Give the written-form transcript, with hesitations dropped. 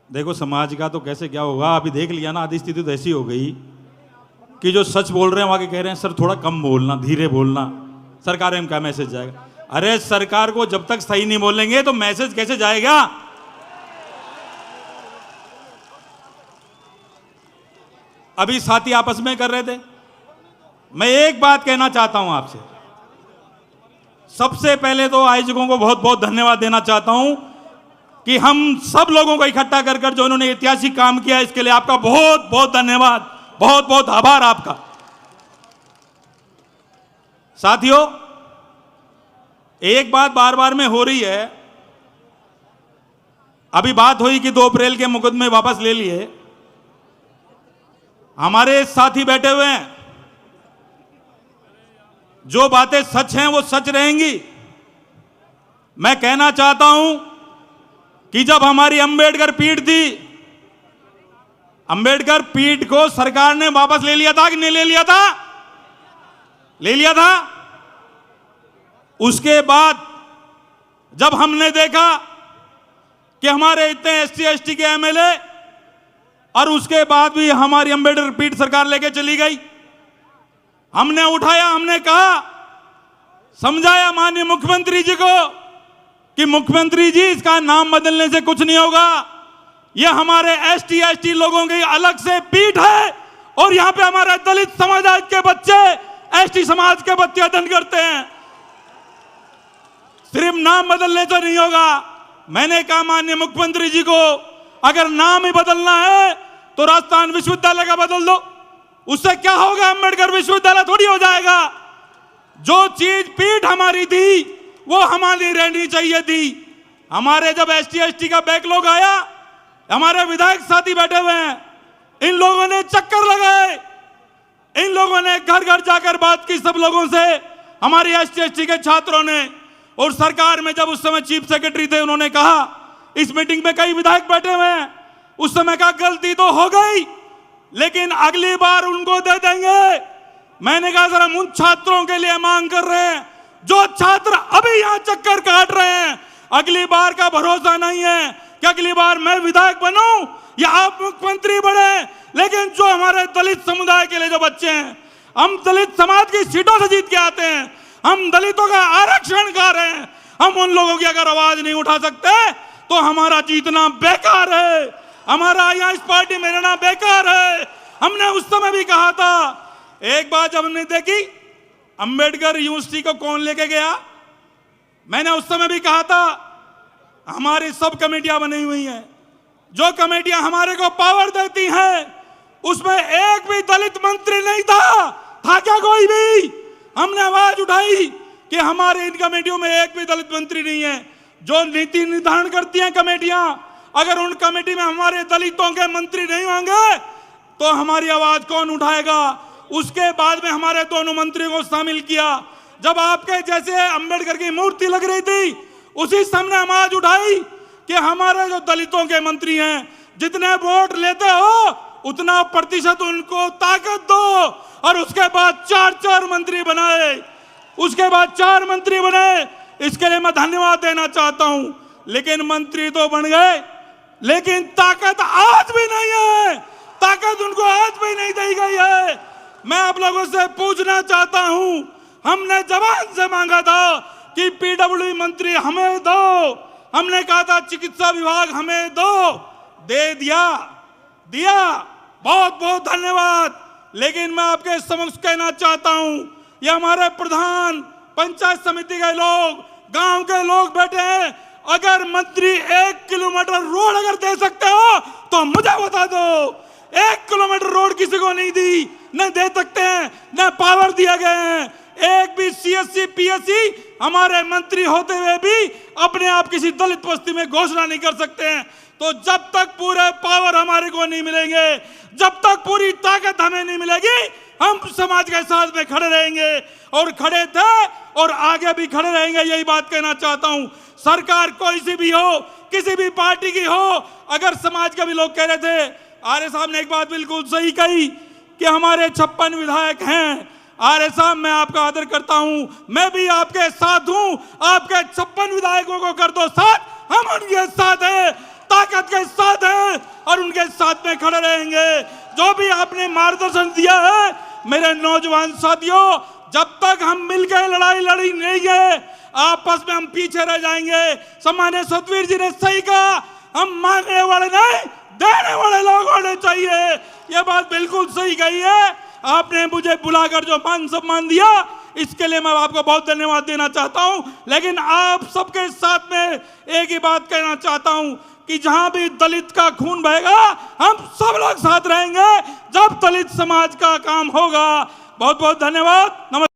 देखो समाज का तो कैसे क्या होगा, अभी देख लिया ना, आधी स्थिति तो ऐसी हो गई कि जो सच बोल रहे हैं वहां के कह रहे हैं सर थोड़ा कम बोलना, धीरे बोलना, सरकार में क्या मैसेज जाएगा। अरे सरकार को जब तक सही नहीं बोलेंगे तो मैसेज कैसे जाएगा। अभी साथी आपस में कर रहे थे। मैं एक बात कहना चाहता हूं आपसे, सबसे पहले तो आयोजकों को बहुत बहुत धन्यवाद देना चाहता हूं कि हम सब लोगों को इकट्ठा कर कर जो उन्होंने ऐतिहासिक काम किया, इसके लिए आपका बहुत बहुत धन्यवाद, बहुत बहुत आभार आपका। साथियों, एक बात बार बार में हो रही है, अभी बात हुई कि 2 अप्रैल के मुकदमे वापस ले लिए। हमारे साथी बैठे हुए हैं, जो बातें सच हैं वो सच रहेंगी। मैं कहना चाहता हूं कि जब हमारी अंबेडकर पीठ थी, अंबेडकर पीठ को सरकार ने वापस ले लिया था कि नहीं ले लिया था? ले लिया था। उसके बाद जब हमने देखा कि हमारे इतने एससी एसटी के एमएलए, और उसके बाद भी हमारी अंबेडकर पीठ सरकार लेके चली गई, हमने उठाया, हमने कहा, समझाया माननीय मुख्यमंत्री जी को कि मुख्यमंत्री जी इसका नाम बदलने से कुछ नहीं होगा, यह हमारे एसटी एसटी लोगों की अलग से पीठ है और यहां पे हमारे दलित समाज के बच्चे, एसटी समाज के बच्चे अध्ययन करते हैं, सिर्फ नाम बदलने से नहीं होगा। मैंने कहा माननीय मुख्यमंत्री जी को, अगर नाम ही बदलना है तो राजस्थान विश्वविद्यालय का बदल दो, उससे क्या होगा, अंबेडकर विश्वविद्यालय थोड़ी हो जाएगा। जो चीज पीठ हमारी थी वो हमारी रहनी चाहिए थी। हमारे जब एसटी एसटी का बैकलॉग आया, हमारे विधायक साथी बैठे हुए हैं, इन लोगों ने चक्कर लगाए, इन लोगों ने घर घर जाकर बात की सब लोगों से, हमारी एसटी एसटी के छात्रों ने। और सरकार में जब उस समय चीफ सेक्रेटरी थे, उन्होंने कहा, इस मीटिंग में कई विधायक बैठे हुए हैं, उस समय कहा गलती तो हो गई लेकिन अगली बार उनको दे देंगे। मैंने कहा सर हम उन छात्रों के लिए मांग कर रहे हैं जो छात्र अभी यहां चक्कर काट रहे हैं। अगली बार का भरोसा नहीं है कि अगली बार मैं विधायक बनूं या आप मुख्यमंत्री बने, लेकिन जो हमारे दलित समुदाय के लिए जो बच्चे हैं, हम दलित समाज की सीटों से जीत के आते हैं, हम दलितों का आरक्षण खा रहे हैं, हम उन लोगों की अगर आवाज नहीं उठा सकते तो हमारा जीतना बेकार है, हमारा यहाँ इस पार्टी में रहना बेकार है। हमने उस समय भी कहा था। एक बात जब हमने देखी अंबेडकर यूनिवर्सिटी को कौन लेके गया, मैंने उस समय भी कहा था हमारी सब कमेटियां बनी हुई हैं, जो कमेटियां हमारे को पावर देती हैं, उसमें एक भी दलित मंत्री नहीं था क्या कोई भी? हमने आवाज उठाई कि हमारे इन कमेटियों में एक भी दलित मंत्री नहीं है। जो नीति निर्धारण करती हैं कमेटियां, अगर उन कमेटी में हमारे दलितों के मंत्री नहीं होंगे तो हमारी आवाज कौन उठाएगा? उसके बाद में हमारे दोनों मंत्रियों को शामिल किया। जब आपके जैसे अंबेडकर की मूर्ति लग रही थी, उसी समय आवाज उठाई कि हमारे जो दलितों के मंत्री हैं, जितने वोट लेते हो उतना प्रतिशत उनको ताकत दो। और उसके बाद 4 मंत्री बनाए, उसके बाद 4 मंत्री बने। इसके लिए मैं धन्यवाद देना चाहता हूं। लेकिन मंत्री तो बन गए, लेकिन ताकत आज भी नहीं है, ताकत उनको आज भी नहीं दी गई है। मैं आप लोगों से पूछना चाहता हूं, हमने जवान से मांगा था कि पीडब्ल्यूडी मंत्री हमें दो, हमने कहा था चिकित्सा विभाग हमें दो, दे दिया, बहुत बहुत धन्यवाद। लेकिन मैं आपके समक्ष कहना चाहता हूं, ये हमारे प्रधान, पंचायत समिति के लोग, गांव के लोग बैठे हैं, अगर मंत्री 1 किलोमीटर रोड अगर दे सकते हो तो मुझे बता दो। 1 किलोमीटर रोड किसी को नहीं दी, न दे सकते हैं, न पावर दिया गया है। एक भी सीएससी पीएससी हमारे मंत्री होते हुए भी अपने आप किसी दलित बस्ती में घोषणा नहीं कर सकते हैं। तो जब तक पूरे पावर हमारे को नहीं मिलेंगे, जब तक पूरी ताकत हमें नहीं मिलेगी, हम समाज के साथ में खड़े रहेंगे और खड़े थे और आगे भी खड़े रहेंगे। यही बात कहना चाहता हूं। सरकार कोई सी भी हो, किसी भी पार्टी की हो, अगर समाज के भी लोग कह रहे थे, आर्य साहब ने एक बात बिल्कुल सही कही कि हमारे 56 विधायक हैं। आर्य साहब मैं आपका आदर करता हूं, मैं भी आपके साथ हूं, आपके 56 विधायकों को कर दो साथ, हम उनके साथ हैं, ताकत के साथ हैं, और उनके साथ में खड़े रहेंगे। जो भी आपने मार्गदर्शन दिया है मेरे नौजवान साथियों, जब तक हम मिलकर लड़ाई लड़ी नहीं गए आपस में हम पीछे रह जाएंगे। सम्मानित सतवीर जी ने सही कहा, हम मांगने वाले नहीं देने वाले लोग होने चाहिए। यह बात बिल्कुल सही कही है। आपने मुझे बुलाकर जो मान सम्मान दिया इसके लिए मैं आपको बहुत धन्यवाद देना चाहता हूं। लेकिन आप सबके साथ में एक ही बात कहना चाहता हूं कि जहां भी दलित का खून बहेगा हम सब लोग साथ रहेंगे जब दलित समाज का काम होगा। बहुत बहुत धन्यवाद। नमस्कार।